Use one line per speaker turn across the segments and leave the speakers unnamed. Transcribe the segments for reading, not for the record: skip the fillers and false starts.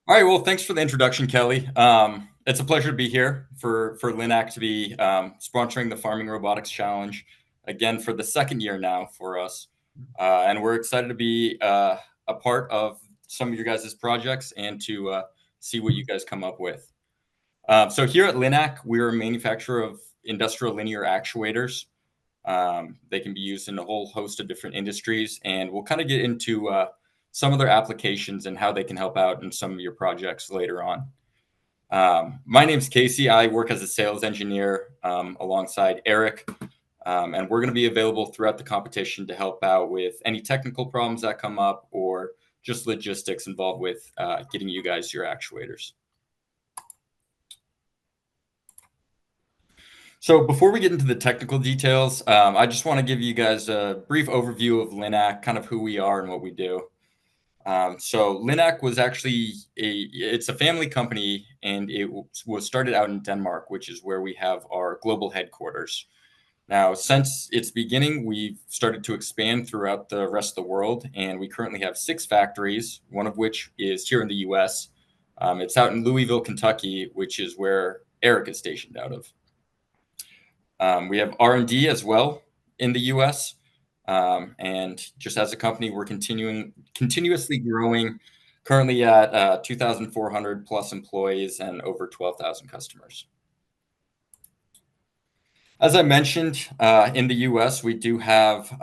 All right. Well, thanks for the introduction, Kelly. It's a pleasure to be here for LINAC to be sponsoring the Farming Robotics Challenge again for the second year now for us, and we're excited to be a part of some of your guys' projects and to see what you guys come up with. So here at LINAC, we're a manufacturer of industrial linear actuators. They can be used in a whole host of different industries, and we'll kind of get into some of their applications and how they can help out in some of your projects later on. My name's Casey. I work as a sales engineer alongside Eric, and we're going to be available throughout the competition to help out with any technical problems that come up or just logistics involved with getting you guys your actuators. So before we get into the technical details, I just want to give you guys a brief overview of LINAC, kind of who we are and what we do. So LINAC was actually it's a family company, and it was started out in Denmark, which is where we have our global headquarters. Now, since its beginning, we've started to expand throughout the rest of the world, and we currently have 6 factories, one of which is here in the US. It's out in Louisville, Kentucky, which is where Eric is stationed out of. We have R&D as well in the US. And just as a company, we're continuously growing, currently at 2,400 plus employees and over 12,000 customers. As I mentioned, in the US, we do have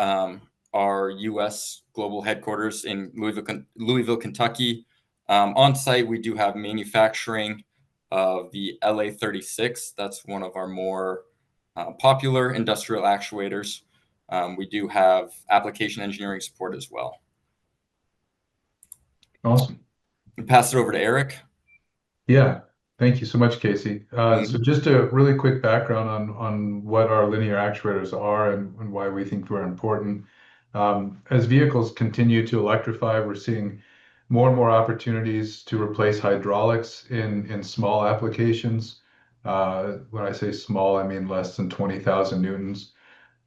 our US global headquarters in Louisville, Kentucky. On site, we do have manufacturing of the LA36. That's one of our more popular industrial actuators. We do have application engineering support as well.
Awesome.
I'll pass it over to Eric.
Yeah, thank you so much, Casey. So just a really quick background on what our linear actuators are and why we think they're important. As vehicles continue to electrify, we're seeing more and more opportunities to replace hydraulics in small applications. When I say small, I mean less than 20,000 newtons.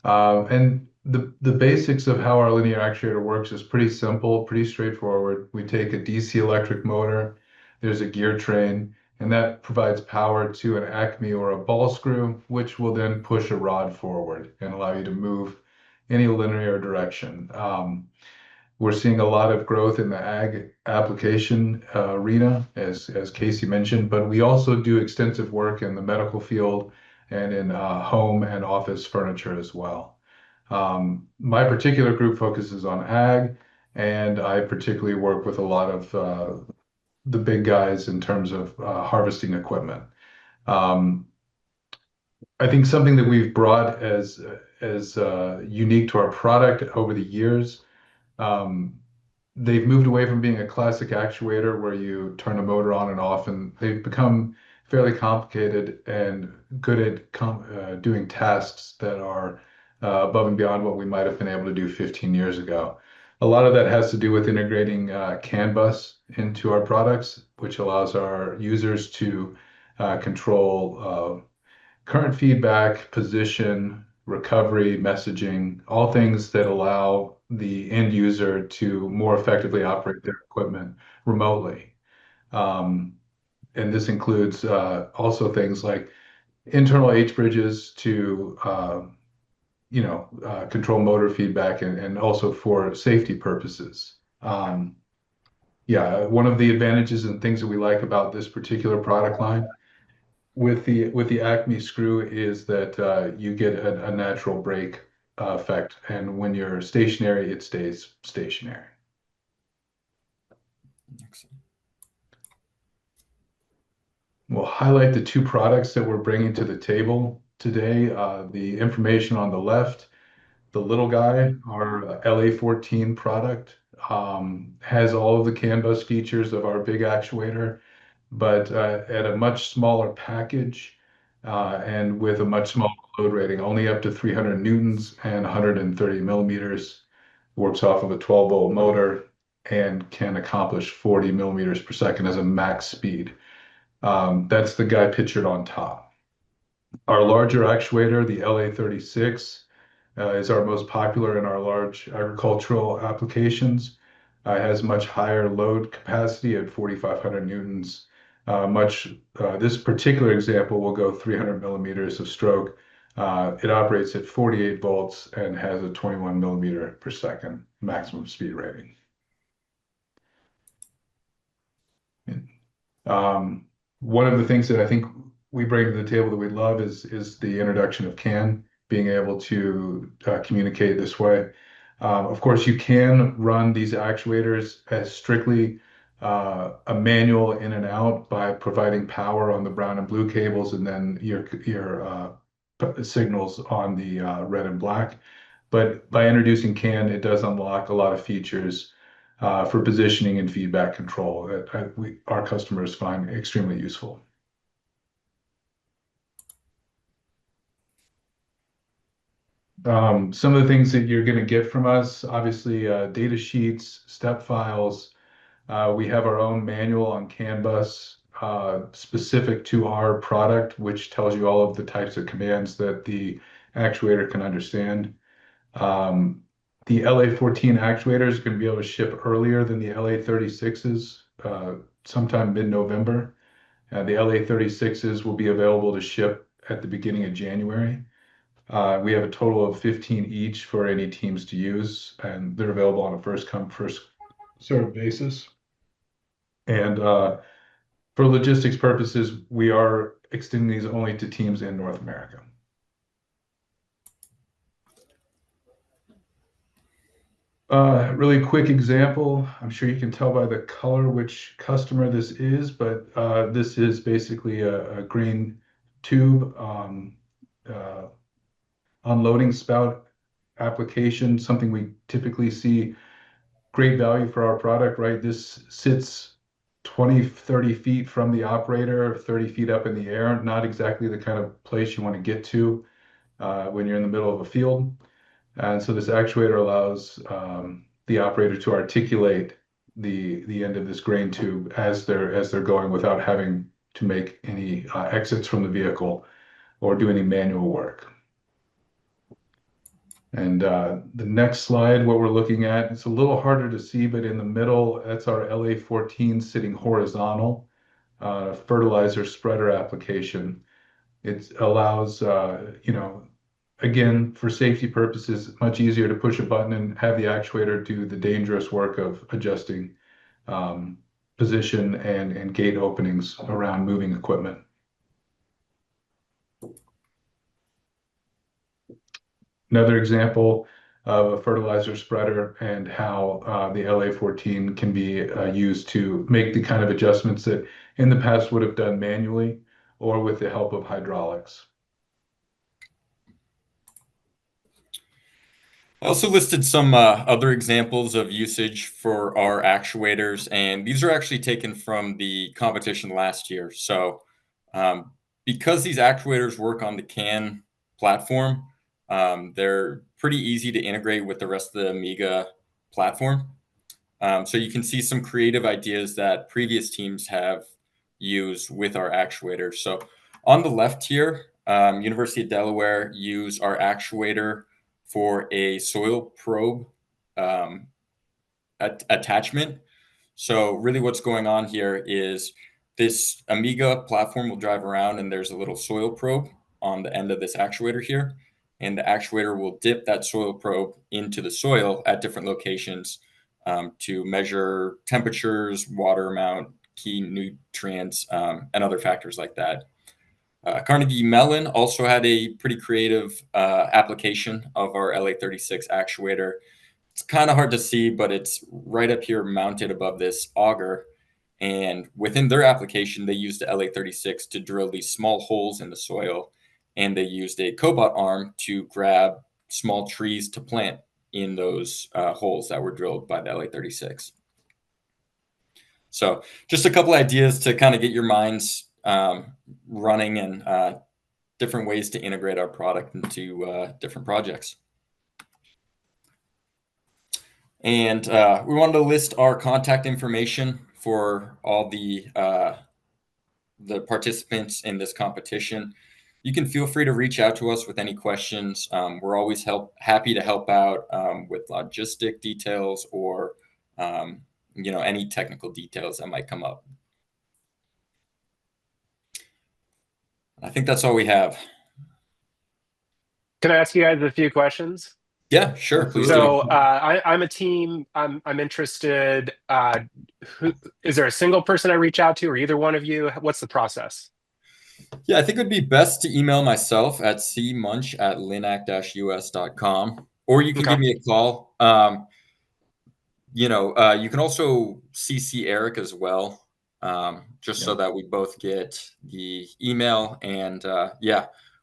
And the basics of how our linear actuator works is pretty simple, pretty straightforward. We take a DC electric motor, there's a gear train, and that provides power to an acme or a ball screw, which will then push a rod forward and allow you to move any linear direction. We're seeing a lot of growth in the ag application arena, as Casey mentioned, but we also do extensive work in the medical field and in home and office furniture as well. My particular group focuses on ag, and I particularly work with a lot of the big guys in terms of harvesting equipment. I think something that we've brought as unique to our product over the years, they've moved away from being a classic actuator where you turn a motor on and off, and they've become fairly complicated and good at doing tasks that are above and beyond what we might have been able to do 15 years ago. A lot of that has to do with integrating CAN bus into our products, which allows our users to control current feedback, position, recovery, messaging, all things that allow the end user to more effectively operate their equipment remotely. And this includes also things like internal H bridges to control motor feedback and also for safety purposes. Yeah, one of the advantages and things that we like about this particular product line with the Acme screw is that you get a natural brake effect, and when you're stationary, it stays stationary.
Excellent.
We'll highlight the 2 products that we're bringing to the table today. The information on the left, the little guy, our LA14 product, has all of the CAN bus features of our big actuator, but at a much smaller package and with a much smaller load rating, only up to 300 newtons and 130 millimeters, works off of a 12-volt motor and can accomplish 40 millimeters per second as a max speed. That's the guy pictured on top. Our larger actuator, the LA36, is our most popular in our large agricultural applications. has much higher load capacity at 4,500 newtons. This particular example will go 300 millimeters of stroke. It operates at 48 volts and has a 21 millimeter per second maximum speed rating. One of the things that I think we bring to the table that we love is the introduction of CAN, being able to communicate this way. Of course, you can run these actuators as strictly a manual in and out by providing power on the brown and blue cables, and then your signals on the red and black. But by introducing CAN, it does unlock a lot of features for positioning and feedback control that our customers find extremely useful. Some of the things that you're going to get from us, obviously, data sheets, step files. We have our own manual on CAN bus specific to our product, which tells you all of the types of commands that the actuator can understand. The LA14 actuator is going to be able to ship earlier than the LA36s, sometime mid-November. The LA36s will be available to ship at the beginning of January. We have a total of 15 each for any teams to use, and they're available on a first come, first served basis. And for logistics purposes, we are extending these only to teams in North America. Really quick example. I'm sure you can tell by the color which customer this is, but this is basically a green tube unloading spout application, something we typically see great value for our product, right? This sits 20, 30 feet from the operator, 30 feet up in the air, not exactly the kind of place you want to get to when you're in the middle of a field. And so this actuator allows the operator to articulate the end of this grain tube as they're going without having to make any exits from the vehicle or do any manual work. And the next slide, what we're looking at, it's a little harder to see, but in the middle, that's our LA14 sitting horizontal fertilizer spreader application. It allows, again, for safety purposes, much easier to push a button and have the actuator do the dangerous work of adjusting position and gate openings around moving equipment. Another example of a fertilizer spreader and how the LA14 can be used to make the kind of adjustments that in the past would have done manually or with the help of hydraulics.
I also listed some other examples of usage for our actuators, and these are actually taken from the competition last year. So because these actuators work on the CAN platform, they're pretty easy to integrate with the rest of the Amiga platform. So you can see some creative ideas that previous teams have used with our actuators. So on the left here, University of Delaware use our actuator for a soil probe attachment. So really what's going on here is this Amiga platform will drive around and there's a little soil probe on the end of this actuator here. And the actuator will dip that soil probe into the soil at different locations to measure temperatures, water amount, key nutrients, and other factors like that. Carnegie Mellon also had a pretty creative application of our LA36 actuator. It's kind of hard to see, but it's right up here mounted above this auger. And within their application, they used the LA36 to drill these small holes in the soil. And they used a cobot arm to grab small trees to plant in those holes that were drilled by the LA36. So just a couple ideas to kind of get your minds running and different ways to integrate our product into different projects. And we wanted to list our contact information for all the participants in this competition. You can feel free to reach out to us with any questions. We're always happy to help out with logistic details or any technical details that might come up. I think that's all we have.
Can I ask you guys a few questions?
Yeah, sure. Please
Absolutely.
do.
So I'm a team. I'm interested. Is there a single person I reach out to, or either one of you? What's the process?
Yeah, I think it would be best to email myself at cmunch@linac-us.com, or you can
Okay.
give me a call. You can also CC Eric as well, just so
Yeah.
that we both get the email. And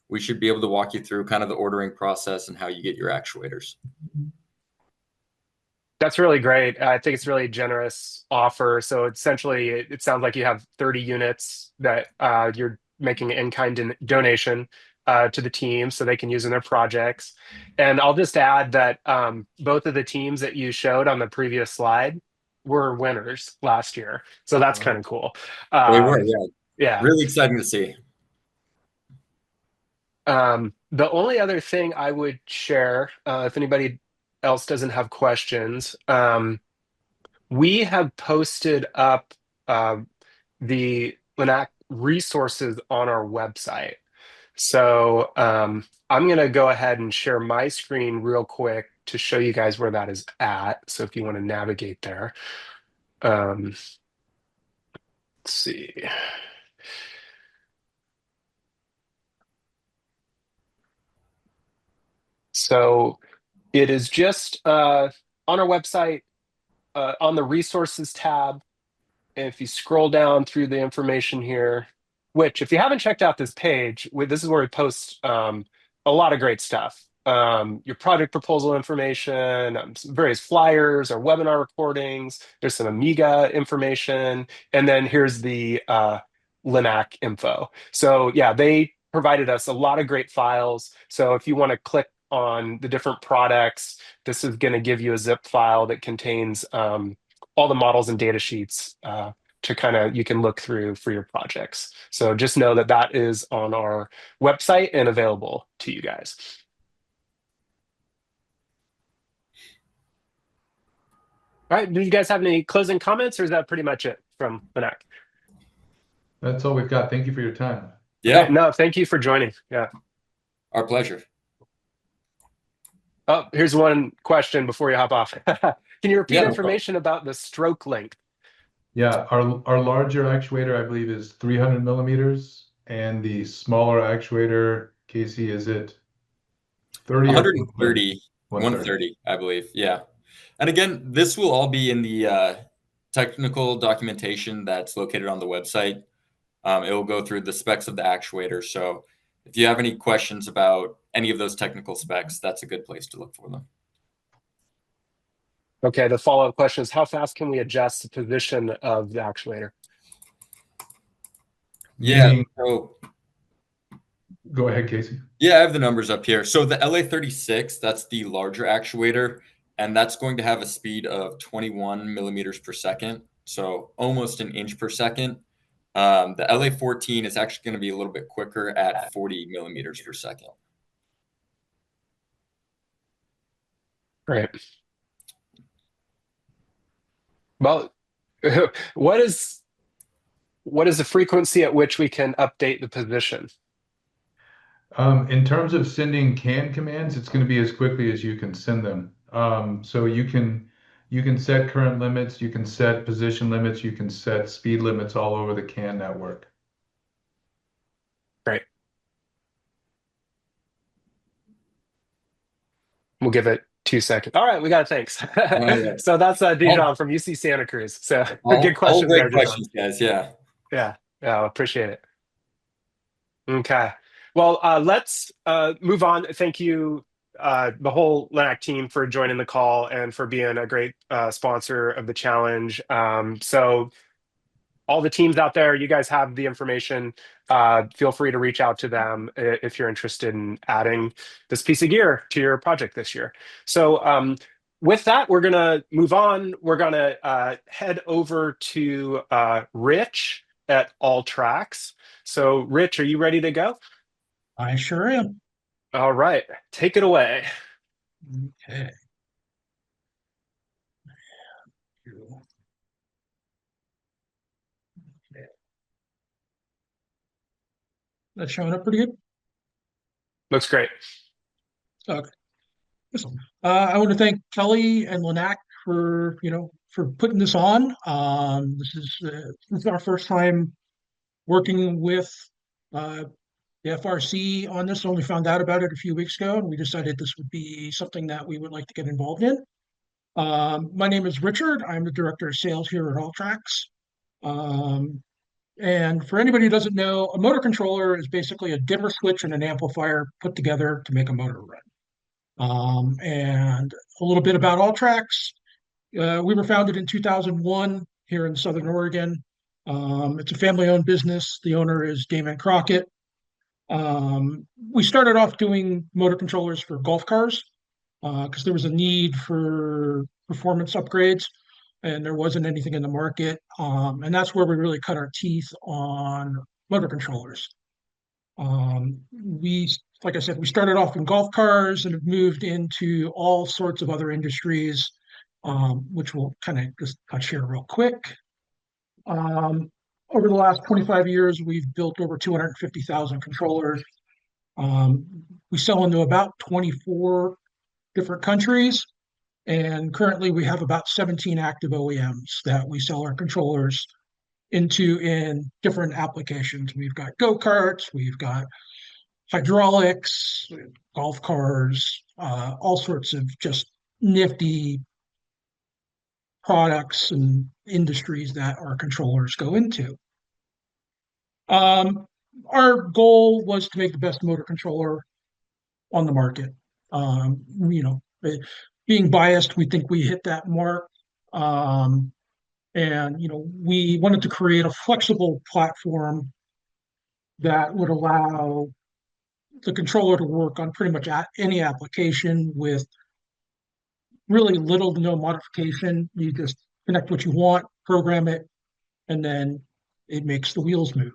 we should be able to walk you through kind of the ordering process and how you get your actuators.
That's really great. I think it's really generous offer. So essentially, it sounds like you have 30 units that you're making an in-kind donation to the team so they can use in their projects. And I'll just add that both of the teams that you showed on the previous slide were winners last year. So that's kind of cool.
They were,
Um,
yeah.
yeah.
Really exciting to see.
The only other thing I would share, if anybody else doesn't have questions, we have posted up uh, the Linac resources on our website. So I'm going to go ahead and share my screen real quick to show you guys where that is at. So if you want to navigate there, let's see. So it is just on our website on the resources tab. And if you scroll down through the information here, which if you haven't checked out this page, this is where we post a lot of great stuff. Your project proposal information, some various flyers, our webinar recordings. There's some Amiga information, and then here's the Linac info. So yeah, they provided us a lot of great files. So if you want to click on the different products, this is going to give you a zip file that contains all the models and data sheets to kind of you can look through for your projects. So just know that that is on our website and available to you guys. All right. Do you guys have any closing comments, or is that pretty much it from Linac?
That's all we've got. Thank you for your time.
Yeah,
Okay. No, thank you for joining. Yeah.
our pleasure.
Oh, here's one question before you hop off. Can you repeat
Yeah, no problem.
information about the stroke length?
Yeah, our larger actuator, I believe, is 300 millimeters, and the smaller actuator, Casey, is it 30 or
130,
130?
130, I believe. Yeah. And again, this will all be in the technical documentation that's located on the website. It will go through the specs of the actuator. So if you have any questions about any of those technical specs, that's a good place to look for them.
Okay, the follow-up question is how fast can we adjust the position of the actuator?
Yeah.
Meaning,
So
go ahead, Casey.
yeah, I have the numbers up here. So the LA36, that's the larger actuator, and that's going to have a speed of 21 millimeters per second, so almost an inch per second. The LA14 is actually going to be a little bit quicker at 40 millimeters per second.
Right. Well, what is the frequency at which we can update the position?
In terms of sending CAN commands, it's going to be as quickly as you can send them. So you can set current limits, you can set position limits, you can set speed limits all over the CAN network.
Great. We'll give it 2 seconds. All right, we got it. Thanks.
All right.
So that's
All,
Dijon from UC Santa Cruz. So good
all
questions there,
great
Dijon.
questions, guys. Yeah.
Yeah, yeah, I appreciate it. Okay. Well, let's move on. Thank you, the whole Linac team, for joining the call and for being a great sponsor of the challenge. So all the teams out there, you guys have the information. Feel free to reach out to them if you're interested in adding this piece of gear to your project this year. So with that, we're going to move on. We're going to head over to Rich at All Tracks. So Rich, are you ready to go?
I sure am.
All right, take it away.
Okay. That's showing up pretty good.
Looks great.
Okay. I want to thank Kelly and Linac for for putting this on. This is our first time working with the FRC on this. Only found out about it a few weeks ago, and we decided this would be something that we would like to get involved in. My name is Richard. I'm the director of sales here at Alltrax. And for anybody who doesn't know, a motor controller is basically a dimmer switch and an amplifier put together to make a motor run. And a little bit about Alltrax. We were founded in 2001 here in Southern Oregon. It's a family-owned business. The owner is Damon Crockett. We started off doing motor controllers for golf cars because there was a need for performance upgrades, and there wasn't anything in the market. And that's where we really cut our teeth on motor controllers. Like I said, we started off in golf cars and have moved into all sorts of other industries, which we'll kind of just touch here real quick. Over the last 25 years, we've built over 250,000 controllers. We sell into about 24 different countries, and currently we have about 17 active OEMs that we sell our controllers into in different applications. We've got go-karts, we've got hydraulics, golf cars, all sorts of just nifty products and industries that our controllers go into. Our goal was to make the best motor controller on the market. Being biased, we think we hit that mark. And we wanted to create a flexible platform that would allow the controller to work on pretty much any application with really little to no modification. You just connect what you want, program it, and then it makes the wheels move.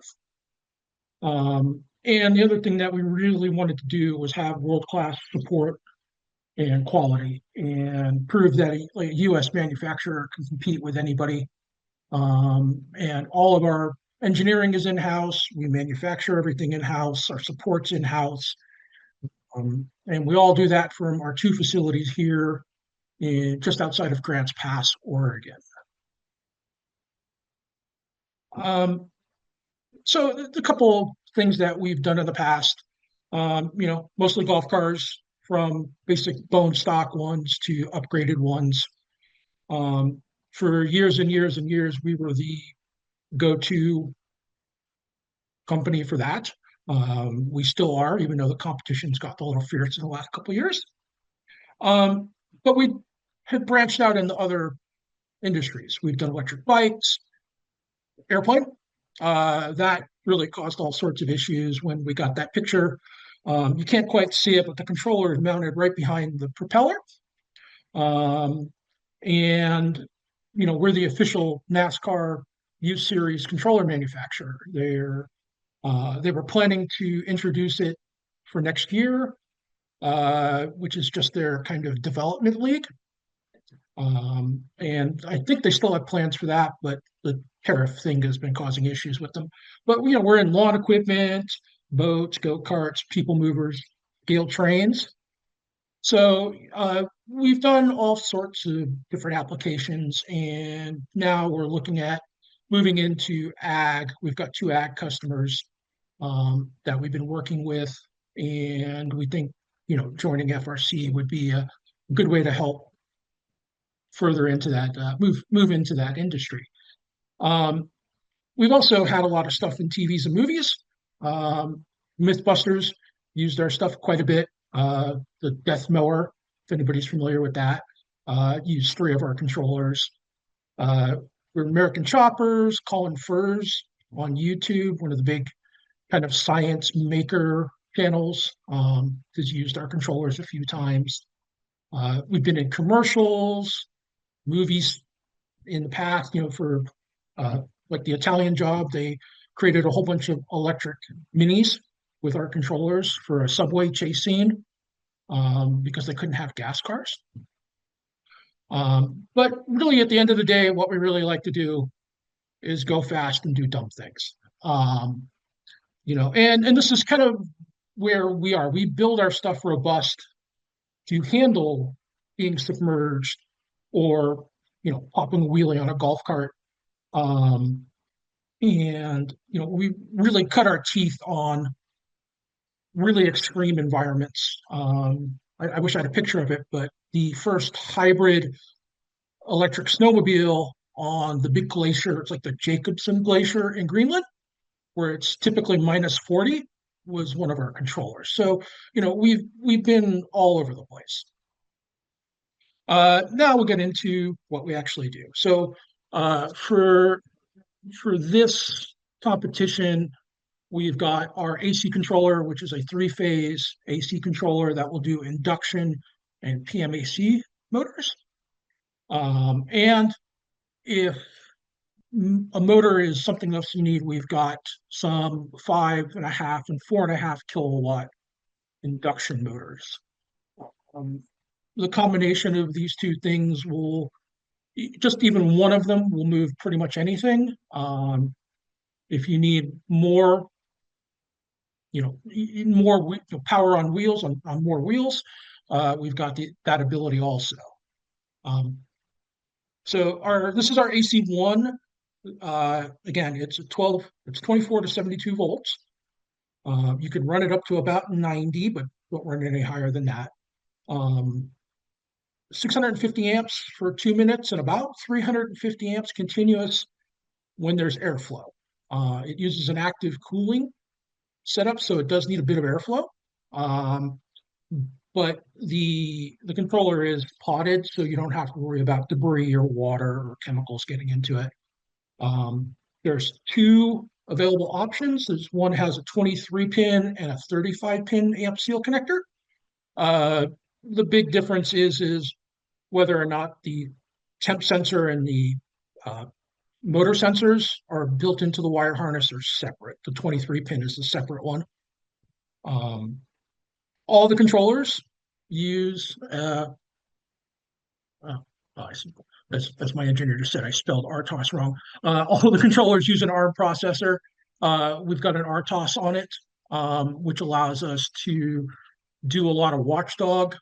And the other thing that we really wanted to do was have world-class support and quality and prove that a U.S. manufacturer can compete with anybody. And all of our engineering is in-house. We manufacture everything in-house. Our support's in-house. And we all do that from our two facilities here just outside of Grants Pass, Oregon. So a couple things that we've done in the past, mostly golf cars, from basic bone stock ones to upgraded ones. For years and years and years, we were the go-to company for that. We still are, even though the competition's got a little fierce in the last couple of years. But we have branched out into other industries. We've done electric bikes, airplane. That really caused all sorts of issues when we got that picture. You can't quite see it, but the controller is mounted right behind the propeller. And we're the official NASCAR U Series controller manufacturer. They were planning to introduce it for next year, which is just their kind of development league. And I think they still have plans for that, but the tariff thing has been causing issues with them. But we're in lawn equipment, boats, go-karts, people movers, scale trains. So we've done all sorts of different applications, and now we're looking at moving into ag. We've got 2 ag customers that we've been working with, and we think joining FRC would be a good way to help further into that move into that industry. We've also had a lot of stuff in TVs and movies. Mythbusters used our stuff quite a bit. The Death Mower, if anybody's familiar with that, used 3 of our controllers. We're American Choppers, Colin Furs on YouTube, one of the big kind of science maker channels, has used our controllers a few times. We've been in commercials, movies in the past, for like the Italian Job. They created a whole bunch of electric minis with our controllers for a subway chase scene because they couldn't have gas cars. But really, at the end of the day, what we really like to do is go fast and do dumb things. And this is kind of where we are. We build our stuff robust to handle being submerged or popping a wheelie on a golf cart. And we really cut our teeth on really extreme environments. I wish I had a picture of it, but the first hybrid electric snowmobile on the big glacier, it's like the Jacobson Glacier in Greenland, where it's typically -40, was one of our controllers. So, we've been all over the place. Now we'll get into what we actually do. So, for this competition, we've got our AC controller, which is a three-phase AC controller that will do induction and PMAC motors. And if a motor is something else you need, we've got some 5.5 and 4.5 kilowatt induction motors. The combination of these two things will, just even one of them will move pretty much anything. If you need more, more power on wheels, on more wheels, we've got that ability also. So this is our AC1. Again, it's 24 to 72 volts. You can run it up to about 90, but don't run it any higher than that. 650 amps for 2 minutes and about 350 amps continuous when there's airflow. It uses an active cooling setup, so it does need a bit of airflow. But the controller is potted, so you don't have to worry about debris or water or chemicals getting into it. There's two available options. One has a 23 pin and a 35 pin amp seal connector. The big difference is whether or not the temp sensor and the motor sensors are built into the wire harness or separate. The 23 pin is the separate one. All the controllers use as my engineer just said, I spelled RTOS wrong. All the controllers use an ARM processor. We've got an RTOS on it, which allows us to do a lot of watchdog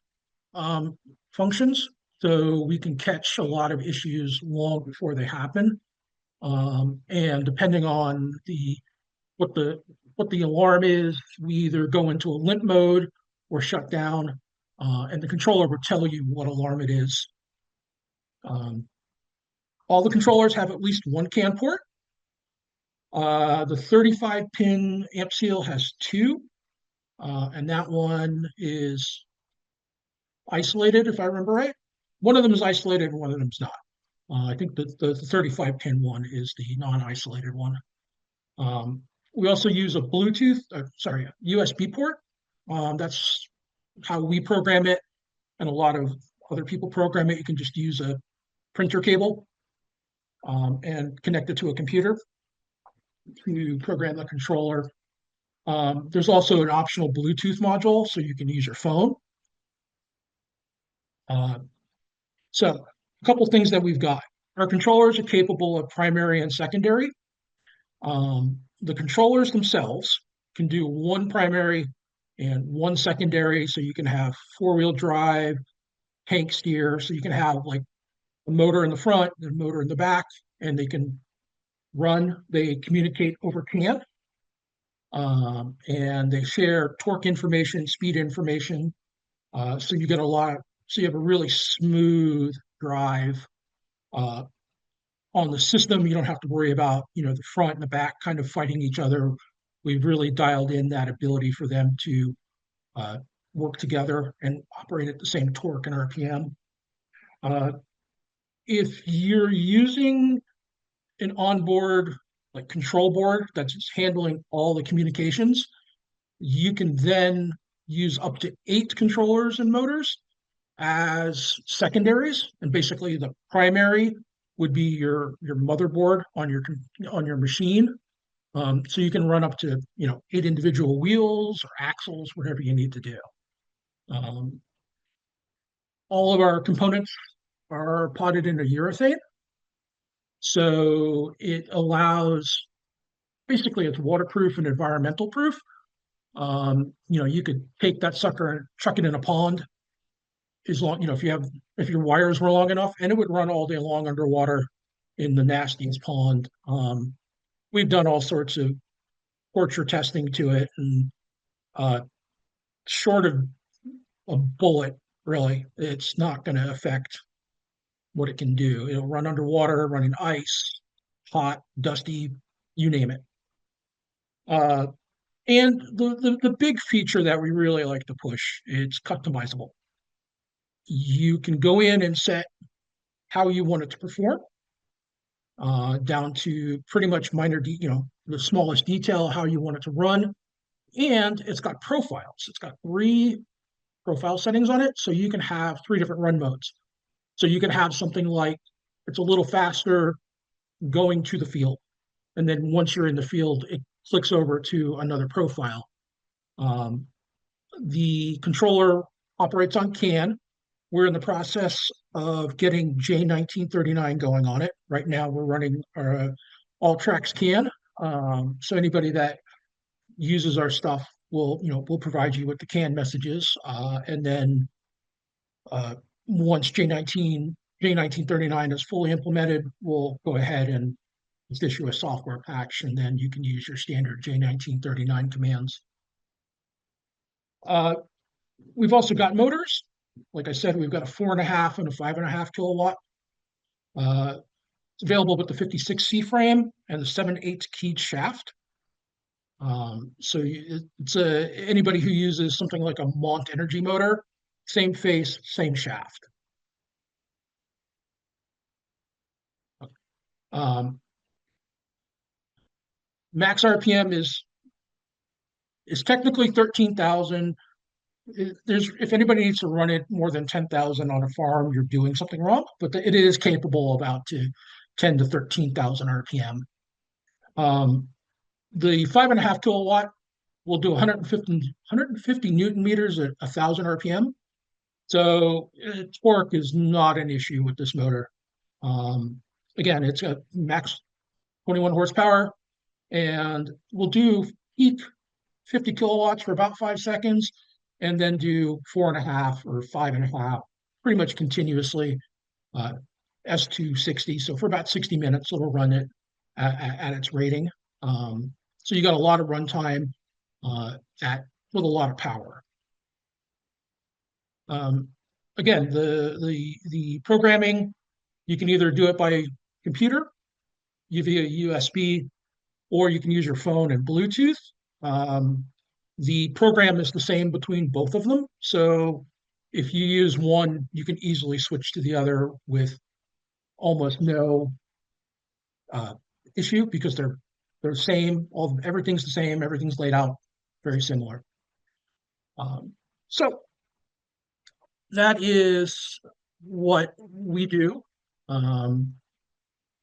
functions. So we can catch a lot of issues long before they happen. And depending on what the alarm is, we either go into a limp mode or shut down, and the controller will tell you what alarm it is. All the controllers have at least one CAN port. The 35 pin amp seal has two, and that one is isolated, if I remember right. One of them is isolated and one of them is not. I think the 35 pin one is the non-isolated one. We also use a USB port. That's how we program it, and a lot of other people program it. You can just use a printer cable and connect it to a computer to program the controller. There's also an optional Bluetooth module, so you can use your phone. So a couple things that we've got. Our controllers are capable of primary and secondary. The controllers themselves can do one primary and one secondary, so you can have four-wheel drive, tank steer, so you can have like a motor in the front and a motor in the back, and they can run. They communicate over CAN, and they share torque information, speed information. So you get so you have a really smooth drive on the system. You don't have to worry about the front and the back kind of fighting each other. We've really dialed in that ability for them to work together and operate at the same torque and RPM. If you're using an onboard control board that's handling all the communications, you can then use up to 8 controllers and motors as secondaries, and basically the primary would be your motherboard on your machine. So you can run up to 8 individual wheels or axles, whatever you need to do. All of our components are potted into urethane. So it allows, basically it's waterproof and environmental proof. You could take that sucker and chuck it in a pond as long, if your wires were long enough, and it would run all day long underwater in the nastiest pond. We've done all sorts of torture testing to it, and short of a bullet, really, it's not going to affect what it can do. It'll run underwater, run in ice, hot, dusty, you name it. And the big feature that we really like to push, it's customizable. You can go in and set how you want it to perform, down to pretty much the smallest detail, how you want it to run. And it's got profiles. It's got 3 profile settings on it. So you can have 3 different run modes. So you can have something like it's a little faster going to the field. And then once you're in the field, it clicks over to another profile. Um, the controller operates on CAN. We're in the process of getting J1939 going on it. Right now, we're running our all tracks CAN. So anybody that uses our stuff will provide you with the CAN messages, and then uh, once J1939 is fully implemented, we'll go ahead and just issue a software patch, and then you can use your standard J1939 commands. We've also got motors. Like I said, we've got a 4.5 and a 5.5 kilowatt. It's available with the 56C frame and the 7/8 keyed shaft. So it's anybody who uses something like a Mont Energy motor, same face, same shaft. Um, Max RPM is technically 13,000. If anybody needs to run it more than 10,000 on a farm, you're doing something wrong. But it is capable of out to 10 to 13,000 RPM. The 5.5 kilowatt will do 150 Newton meters at 1,000 RPM. So torque is not an issue with this motor. Again, it's got max 21 horsepower, and we'll do peak 50 kilowatts for about 5 seconds, and then do 4.5 or 5.5 pretty much continuously, S260. So for about 60 minutes, it'll run it at its rating. So you got a lot of runtime with a lot of power. Again, the programming, you can either do it by computer via USB, or you can use your phone and Bluetooth. The program is the same between both of them. So if you use one, you can easily switch to the other with almost no issue, because they're same. Everything's the same. Everything's laid out very similar. So that is what we do.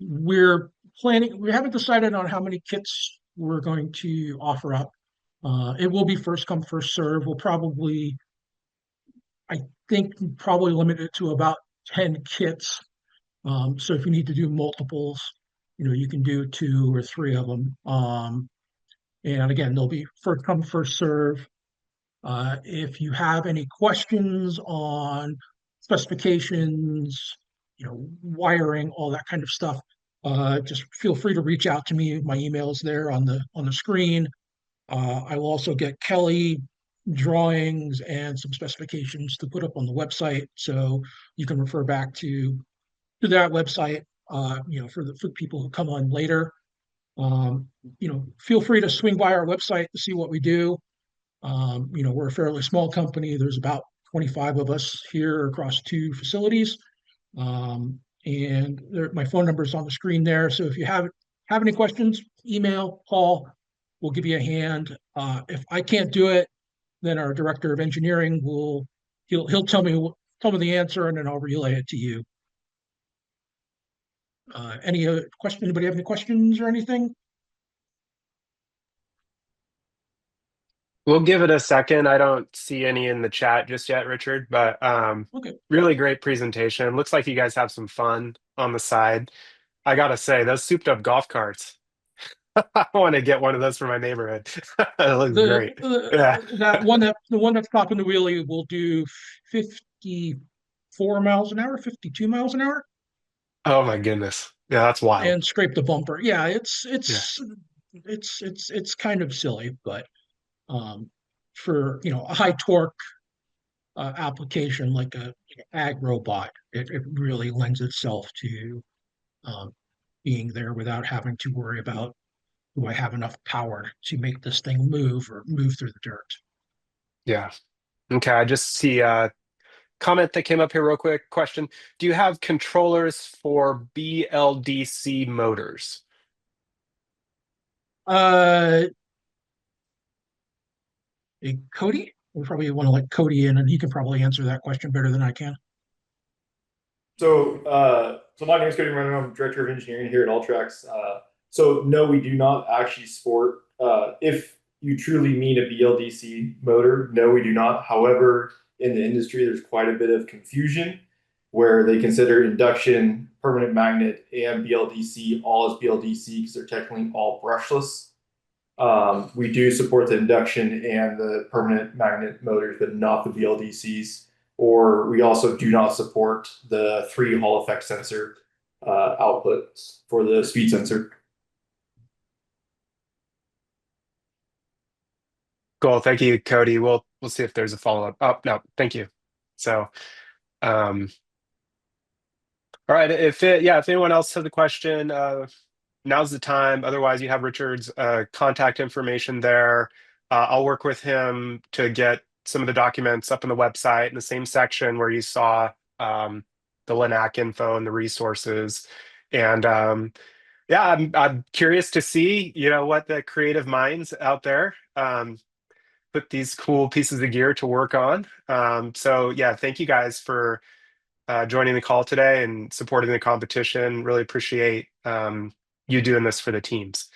We're planning. We haven't decided on how many kits we're going to offer up. It will be first come, first serve. We'll probably, I think, probably limit it to about 10 kits. So if you need to do multiples, you can do 2 or 3 of them. And again, they'll be first come, first serve. If you have any questions on specifications, wiring, all that kind of stuff, just feel free to reach out to me. My email is there on the screen. I will also get Kelly drawings and some specifications to put up on the website, so you can refer back to that website. For the people who come on later, feel free to swing by our website to see what we do. We're a fairly small company. There's about 25 of us here across 2 facilities. And my phone number is on the screen there. So if you have any questions, email, call, we'll give you a hand. If I can't do it, then our director of engineering he'll tell me the answer, and then I'll relay it to you. Any other question? Anybody have any questions or anything?
We'll give it a second. I don't see any in the chat just yet, Richard, but
Okay.
really great presentation. Looks like you guys have some fun on the side. I gotta say, those souped up golf carts. I want to get one of those for my neighborhood. That looks great. Yeah.
The one that's popping the wheelie will do 54 miles an hour, 52 miles an hour,
Oh my goodness. Yeah, that's wild.
and scrape the bumper. Yeah,
Yeah.
it's kind of silly, but for a high torque application like a ag robot, it really lends itself to um, being there without having to worry about, do I have enough power to make this thing move or move through the dirt.
Yeah. Okay. I just see a comment that came up here real quick. Question. Do you have controllers for BLDC motors?
Uh, Cody, we probably want to let Cody in, and he can probably answer that question better than I can.
So my name is Cody Renner. I'm director of engineering here at Ultrax. So no, we do not actually sport. If you truly mean a BLDC motor, no, we do not. However, in the industry, there's quite a bit of confusion where they consider induction, permanent magnet, and BLDC all as BLDC because they're technically all brushless. We do support the induction and the permanent magnet motors, but not the BLDCs. Or we also do not support the 3 Hall effect sensor outputs for the speed sensor.
Cool. Thank you, Cody. We'll see if there's a follow-up. Oh, no, thank you. So, all right. If anyone else has a question, now's the time. Otherwise, you have Richard's contact information there. I'll work with him to get some of the documents up on the website in the same section where you saw the LINAC info and the resources. And I'm curious to see, what the creative minds out there put these cool pieces of gear to work on. So yeah, thank you guys for joining the call today and supporting the competition. Really appreciate you doing this for the teams.